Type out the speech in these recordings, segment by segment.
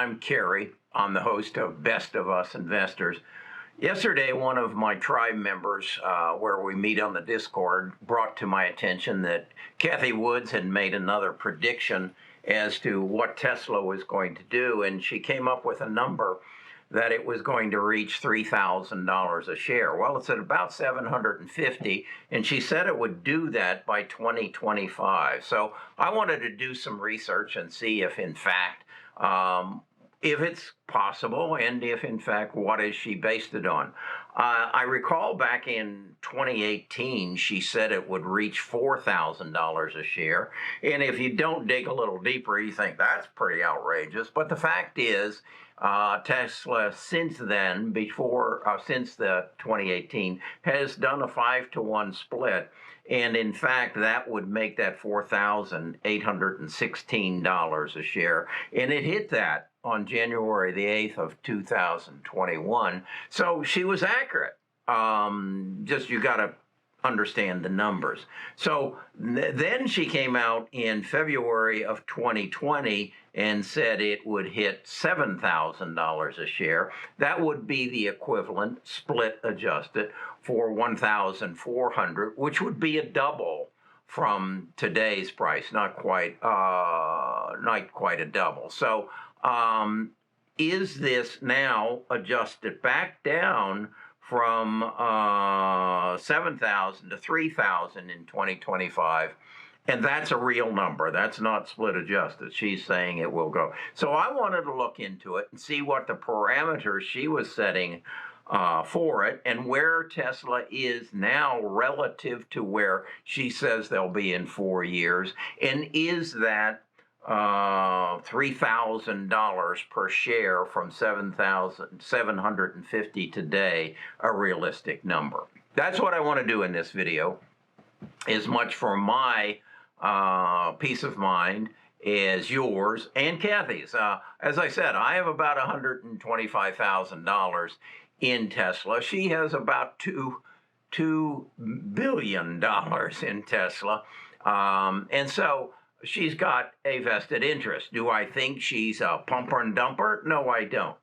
I'm Kerry. I'm the host of Best of Us Investors. Yesterday, one of my tribe members, where we meet on the Discord, brought to my attention that Kathy Woods had made another prediction as to what Tesla was going to do, and she came up with a number that it was going to reach $3,000 a share. Well, it's at about 750, and she said it would do that by 2025. So I wanted to do some research and see if, in fact, if it's possible, and if, in fact, what is she based it on. I recall back in 2018, she said it would reach $4,000 a share. And if you don't dig a little deeper, you think that's pretty outrageous. But the fact is, Tesla since then, since the 2018, has done a 5-to-1 split. And in fact, that would make that $4,816 a share. And it hit that on January the 8th of 2021. So she was accurate. Just you got to understand the numbers. So then she came out in February of 2020 and said it would hit $7,000 a share. That would be the equivalent, split adjusted, for $1,400, which would be a double from today's price. Not quite a double. So is this now adjusted back down from 7,000 to 3,000 in 2025? And that's a real number. That's not split adjusted. She's saying it will go. So I wanted to look into it and see what the parameters she was setting for it, and where Tesla is now relative to where she says they'll be in 4 years. And is that $3,000 per share from 7,750 today a realistic number? That's what I want to do in this video, as much for my peace of mind as yours and Kathy's. As I said, I have about $125,000 in Tesla. She has about $2 billion in Tesla. And so she's got a vested interest. Do I think she's a pumper and dumper? No, I don't.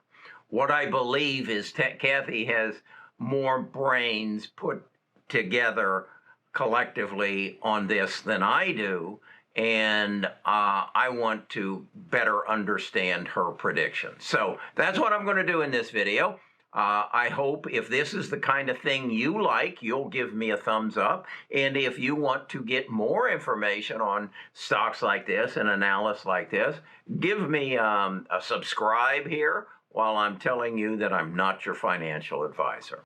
What I believe is Kathy has more brains put together collectively on this than I do, and I want to better understand her predictions. So that's what I'm going to do in this video. I hope if this is the kind of thing you like, you'll give me a thumbs up. And if you want to get more information on stocks like this and analysis like this, give me a subscribe here while I'm telling you that I'm not your financial advisor.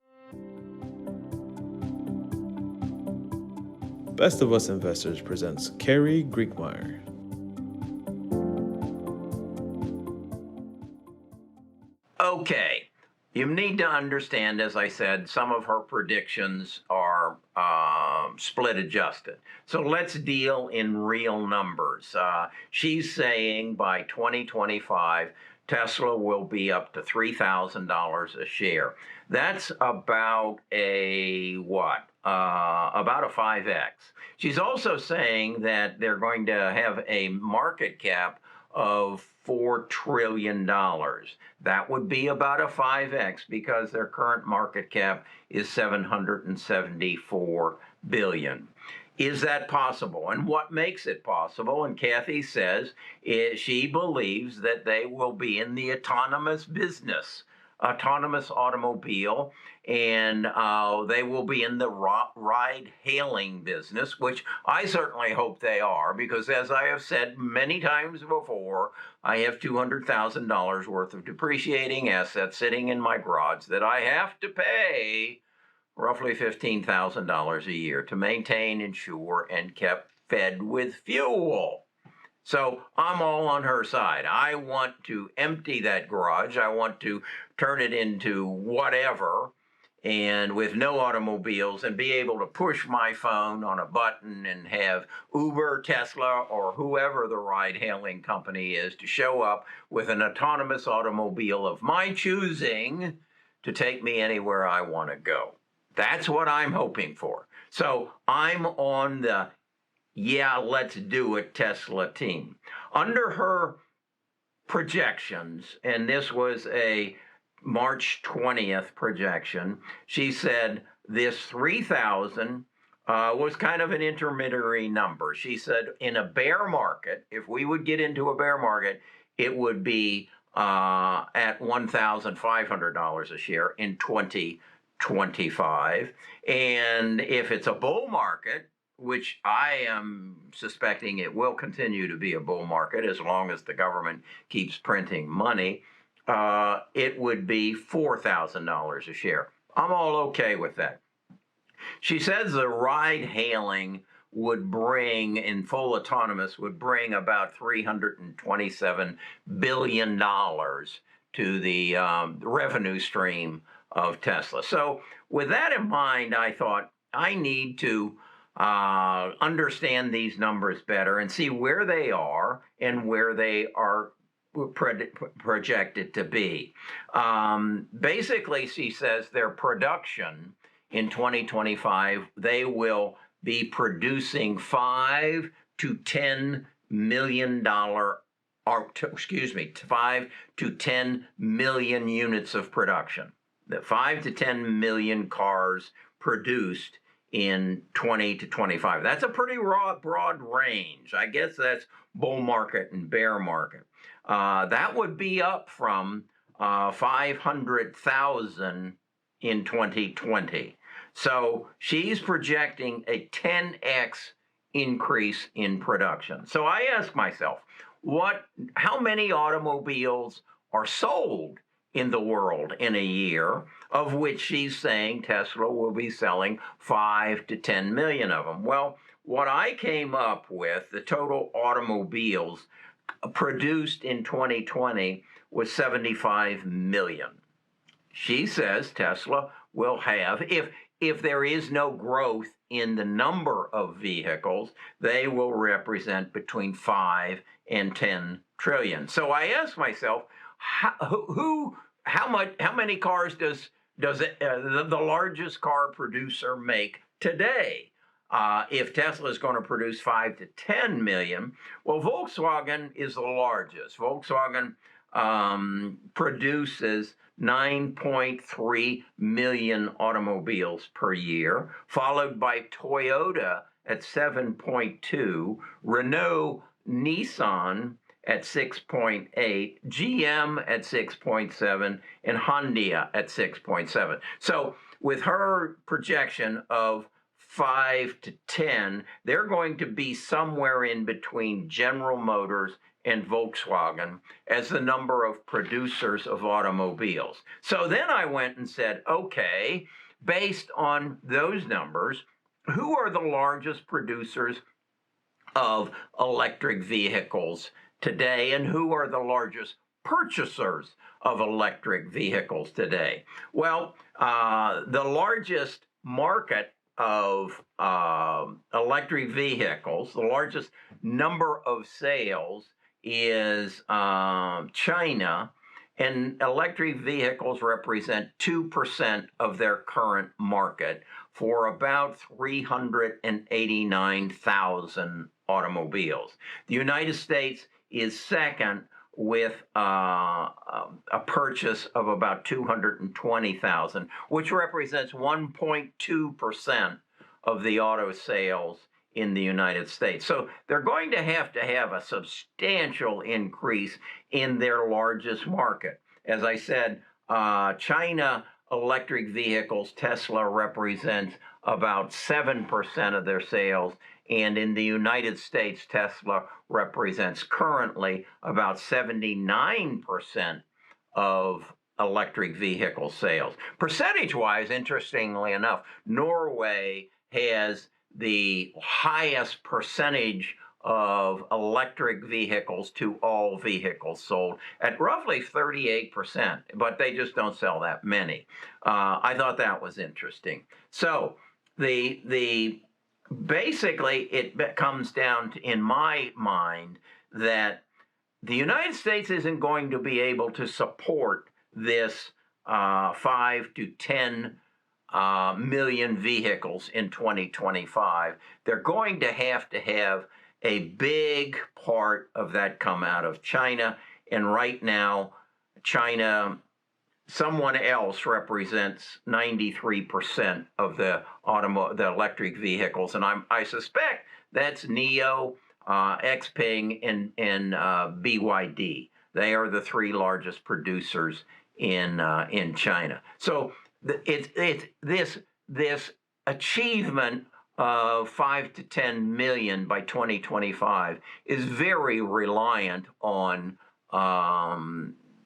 Best of Us Investors presents Kerry Griegmeyer. Okay. You need to understand, as I said, some of her predictions are split adjusted. So let's deal in real numbers. She's saying by 2025, Tesla will be up to $3,000 a share. That's about a what? About a 5x. She's also saying that they're going to have a market cap of $4 trillion. That would be about a 5x because their current market cap is $774 billion. Is that possible? And what makes it possible? And Kathy says she believes that they will be in the autonomous business, autonomous automobile, and they will be in the ride-hailing business, which I certainly hope they are, because as I have said many times before, I have $200,000 worth of depreciating assets sitting in my garage that I have to pay roughly $15,000 a year to maintain, insure, and kept fed with fuel. So I'm all on her side. I want to empty that garage. I want to turn it into whatever, and with no automobiles, and be able to push my phone on a button and have Uber, Tesla, or whoever the ride-hailing company is to show up with an autonomous automobile of my choosing to take me anywhere I want to go. That's what I'm hoping for. So I'm on the yeah, let's do it Tesla team. Under her projections, and this was a March 20th projection. She said this 3,000 was kind of an intermediary number. She said in a bear market, if we would get into a bear market, it would be at $1,500 a share in 2025. And if it's a bull market, which I am suspecting it will continue to be a bull market as long as the government keeps printing money, it would be $4,000 a share. I'm all okay with that. She says the ride hailing would bring, in full autonomous, would bring about $327 billion to the revenue stream of Tesla. So with that in mind, I thought I need to understand these numbers better and see where they are and where they are projected to be. Basically, she says their production in 2025, they will be producing 5 to 10 million dollar, or 5 to 10 million units of production. The 5 to 10 million cars produced in 20 to 25. That's a pretty broad range. I guess that's bull market and bear market. That would be up from 500,000 in 2020. So she's projecting a 10x increase in production. So I ask myself, how many automobiles are sold in the world in a year, of which she's saying Tesla will be selling 5 to 10 million of them? Well, what I came up with, the total automobiles produced in 2020 was 75 million. She says Tesla will have, if there is no growth in the number of vehicles, they will represent between 5 and 10 trillion. So I ask myself, how many cars does the largest car producer make today? If Tesla is going to produce 5 to 10 million, well, Volkswagen is the largest. Volkswagen produces 9.3 million automobiles per year, followed by Toyota at 7.2, Renault, Nissan at 6.8, GM at 6.7, and Honda at 6.7. So with her projection of 5 to 10, they're going to be somewhere in between General Motors and Volkswagen as the number of producers of automobiles. So then I went and said, okay, based on those numbers, who are the largest producers of electric vehicles today, and who are the largest purchasers of electric vehicles today? Well, the largest market of electric vehicles, the largest number of sales is China, and electric vehicles represent 2% of their current market for about 389,000 automobiles. The United States is second with a purchase of about 220,000, which represents 1.2% of the auto sales in the United States. So they're going to have a substantial increase in their largest market. As I said, China electric vehicles, Tesla represents about 7% of their sales. And in the United States, Tesla represents currently about 79% of electric vehicle sales. Percentage-wise, interestingly enough, Norway has the highest percentage of electric vehicles to all vehicles sold at roughly 38%, but they just don't sell that many. I thought that was interesting. So basically it comes down to, in my mind, that the United States isn't going to be able to support this 5 to 10 million vehicles in 2025. They're going to have a big part of that come out of China, and right now, China, someone else represents 93% of the electric vehicles, and I suspect that's NIO, Xpeng, and BYD. They are the three largest producers in China. So it's this achievement of 5 to 10 million by 2025 is very reliant on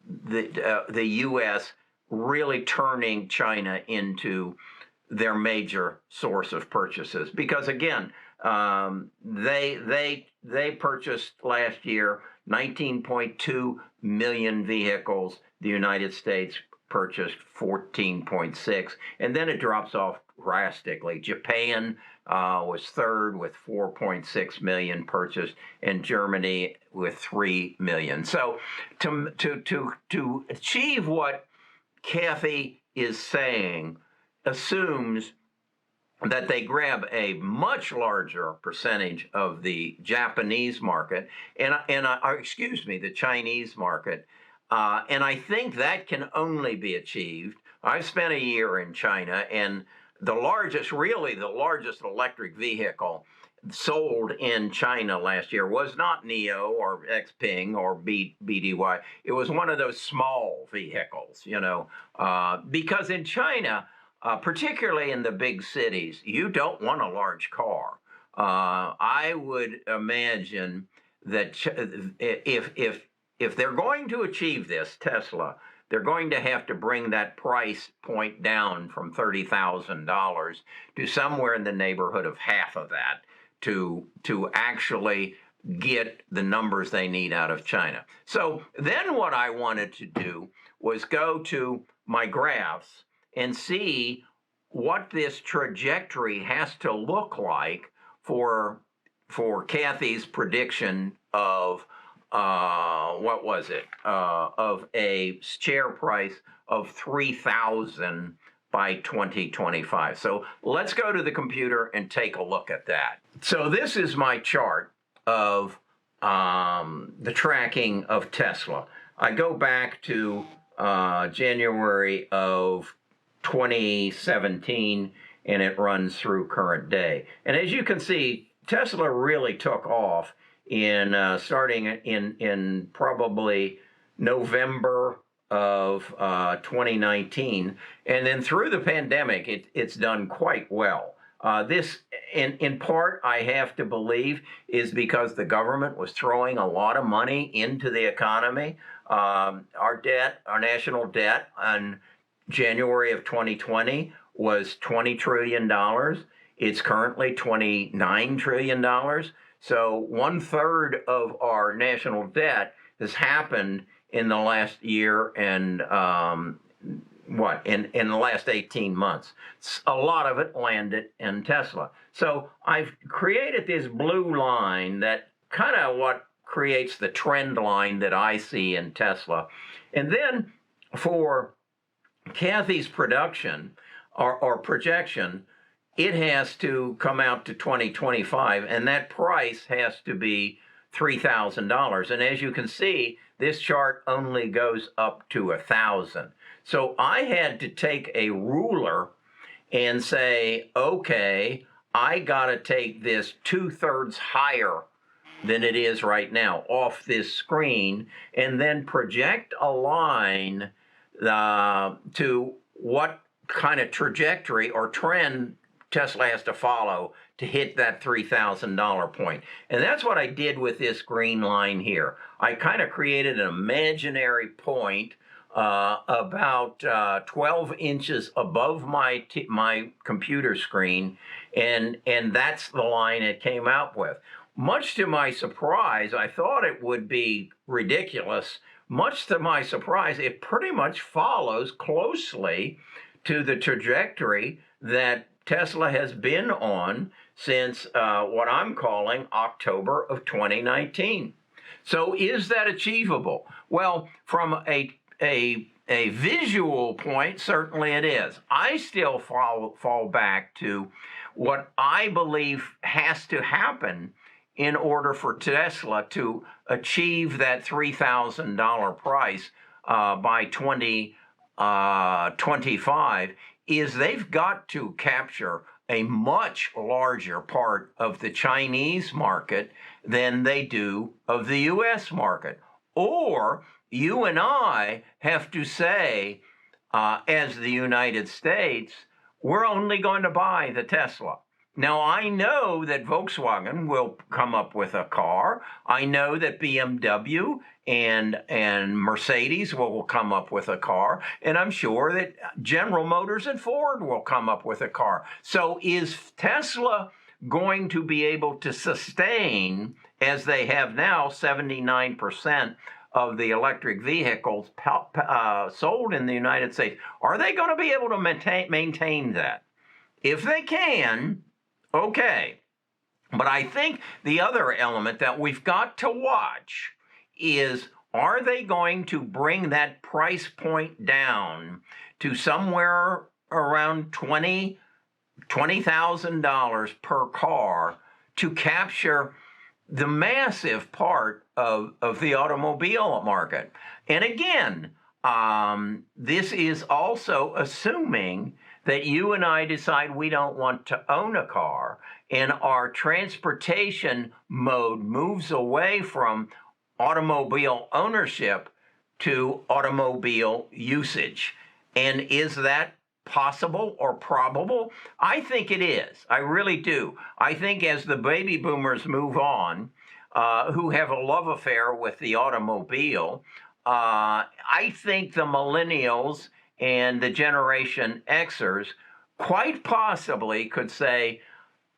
the U.S. really turning China into their major source of purchases. Because again, they purchased last year 19.2 million vehicles. The United States purchased 14.6, and then it drops off drastically. Japan was third with 4.6 million purchased, and Germany with 3 million. So to achieve what Kathy is saying assumes that they grab a much larger percentage of the Japanese market the Chinese market. And I think that can only be achieved. I've spent a year in China, and the largest electric vehicle sold in China last year was not NIO or Xpeng or BDY. It was one of those small vehicles, because in China, particularly in the big cities, you don't want a large car. I would imagine that if they're going to achieve this, Tesla, they're going to have to bring that price point down from $30,000 to somewhere in the neighborhood of half of that to actually get the numbers they need out of China. So then what I wanted to do was go to my graphs and see what this trajectory has to look like for Kathy's prediction of what was it? Of a share price of 3,000 by 2025. So let's go to the computer and take a look at that. So this is my chart of the tracking of Tesla. I go back to January of 2017, and it runs through current day. And as you can see, Tesla really took off starting in probably November of 2019, and then through the pandemic, it's done quite well. This, in part, I have to believe, is because the government was throwing a lot of money into the economy. Our national debt in January of 2020 was $20 trillion. It's currently $29 trillion. So 1/3 of our national debt has happened in the last year and in the last 18 months. A lot of it landed in Tesla. So I've created this blue line that kind of what creates the trend line that I see in Tesla. And then for Kathy's production or projection, it has to come out to 2025, and that price has to be $3,000. And as you can see, this chart only goes up to 1,000. So I had to take a ruler and say, okay, I got to take this 2/3 higher than it is right now off this screen, and then project a line to what kind of trajectory or trend Tesla has to follow to hit that $3,000 point. And that's what I did with this green line here. I kind of created an imaginary point about 12 inches above my computer screen, and that's the line it came out with. Much to my surprise, I thought it would be ridiculous. Much to my surprise, it pretty much follows closely to the trajectory that Tesla has been on since what I'm calling October of 2019. So is that achievable? Well, from a visual point, certainly it is. I still fall back to what I believe has to happen in order for Tesla to achieve that $3,000 price by 2025 is they've got to capture a much larger part of the Chinese market than they do of the US market. Or you and I have to say, as the United States, we're only going to buy the Tesla. Now, I know that Volkswagen will come up with a car. I know that BMW and Mercedes will come up with a car. And I'm sure that General Motors and Ford will come up with a car. So is Tesla going to be able to sustain, as they have now, 79% of the electric vehicles sold in the United States? Are they going to be able to maintain that? If they can, okay. But I think the other element that we've got to watch is, are they going to bring that price point down to somewhere around $20,000 per car to capture the massive part of the automobile market? And again, this is also assuming that you and I decide we don't want to own a car, and our transportation mode moves away from automobile ownership to automobile usage. And is that possible or probable? I think it is. I really do. I think as the baby boomers move on, who have a love affair with the automobile, I think the millennials and the Generation Xers quite possibly could say,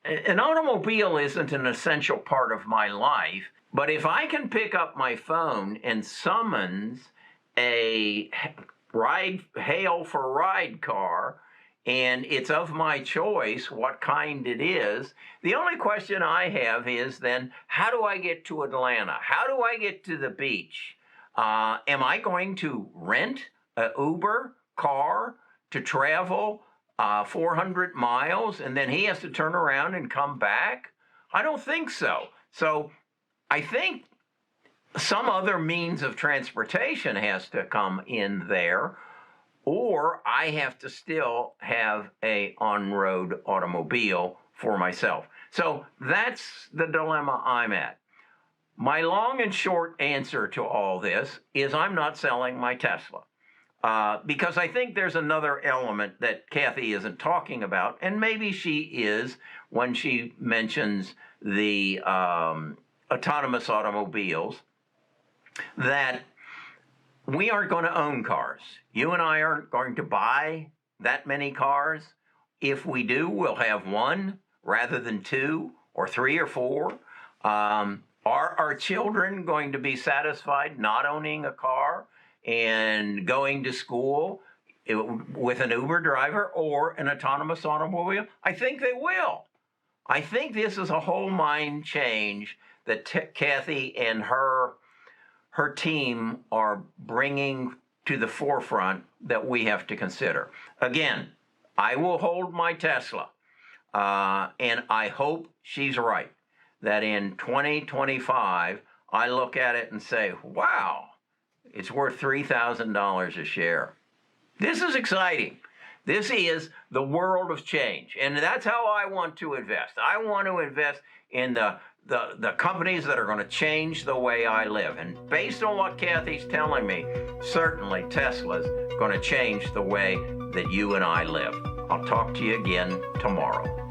an automobile isn't an essential part of my life, but if I can pick up my phone and summons a hail for ride car, and it's of my choice what kind it is, the only question I have is then, how do I get to Atlanta? How do I get to the beach? Am I going to rent an Uber car to travel 400 miles and then he has to turn around and come back? I don't think so. So I think some other means of transportation has to come in there, or I have to still have a on-road automobile for myself. So that's the dilemma I'm at. My long and short answer to all this is I'm not selling my Tesla. Because I think there's another element that Kathy isn't talking about, and maybe she is when she mentions the autonomous automobiles, that we aren't going to own cars. You and I aren't going to buy that many cars. If we do, we'll have one rather than two or three or four. Are our children going to be satisfied not owning a car and going to school with an Uber driver or an autonomous automobile? I think they will. I think this is a whole mind change that Kathy and her team are bringing to the forefront that we have to consider. Again, I will hold my Tesla, and I hope she's right, that in 2025, I look at it and say, wow, it's worth $3,000 a share. This is exciting. This is the world of change. And that's how I want to invest. I want to invest in the companies that are going to change the way I live. And based on what Kathy's telling me, certainly Tesla's going to change the way that you and I live. I'll talk to you again tomorrow.